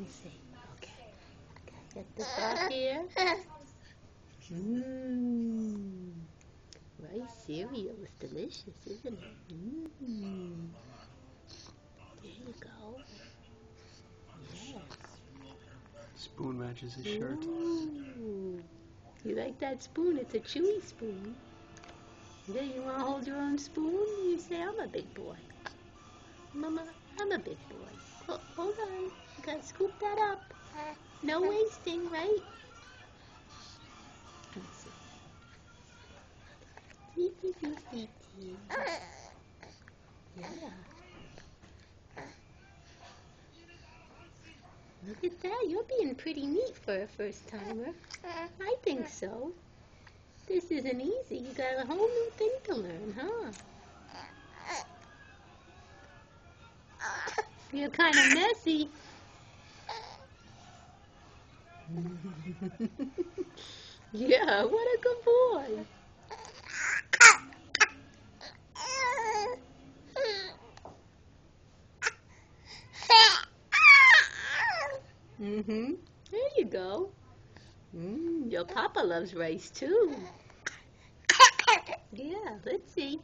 me see. Okay. Get this off here. Rice cereal is delicious, isn't it? There you go. Yes. Spoon matches his shirt. Ooh. You like that spoon? It's a chewy spoon. Yeah, you want to hold your own spoon? You say, I'm a big boy. Mama, I'm a big boy. Hold on. You got to scoop that up. No wasting, right? Let's see. Yeah. Look at that. You're being pretty neat for a first timer. I think so. This isn't easy. You got a whole new thing to learn, huh? You're kind of messy. Yeah, what a good boy. There you go. Your papa loves rice too. Yeah, let's see.